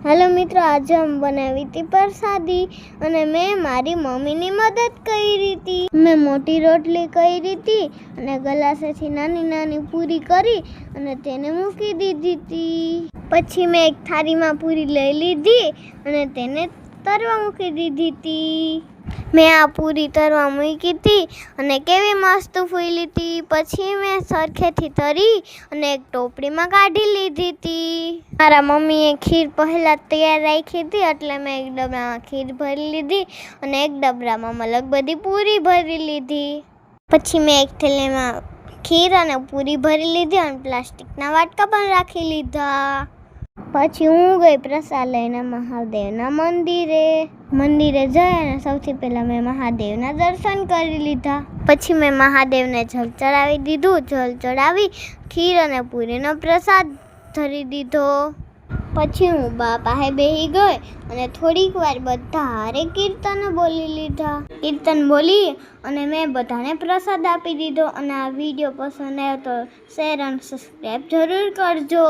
Hello मित्रों, आज हम बनावी थी प्रसादी અને મેં મારી મમ્મીની મદદ કરી હતી। મેં મોટી રોટલી કરી હતી અને ગલાસેથી નાની નાની પૂરી કરી અને તેને મૂકી દીધી હતી। પછી મેં એક થાળીમાં પૂરી લઈ લીધી અને તેને તરવા મૂકી દીધી હતી। મેં આ પૂરી તરવા મૂકી હતી અને કેવી મસ્ત ફૂલી હતી। પછી મેં સરખેથી તરી અને એક ટોપડીમાં કાઢી લીધી હતી। મારા મમ્મીએ ખીર પહેલાં તૈયાર રાખી હતી એટલે મેં એક ડબરામાં ખીર ભરી લીધી અને એક ડબરામાં મલક બધી પૂરી ભરી લીધી। પછી મેં એક થેલીમાં ખીર અને પૂરી ભરી લીધી અને પ્લાસ્ટિકના વાટકા પણ રાખી લીધા। પછી હું ગઈ પ્રસાદ લઈને મહાદેવના મંદિરે જઈ અને સૌથી પહેલાં મેં મહાદેવના દર્શન કરી લીધા। પછી મેં મહાદેવને જલ ચડાવી દીધું। જલ ચડાવી ખીર અને પૂરીનો પ્રસાદ ધરી દીધો। પછી હું બા પાસે બેસી ગઈ અને થોડીક વાર બધા હારે કીર્તન બોલી લીધા। કીર્તન બોલી અને મેં બધાને પ્રસાદ આપી દીધો। અને આ વિડીયો પસંદ આવ્યો તો શેર અને સબસ્ક્રાઈબ જરૂર કરજો।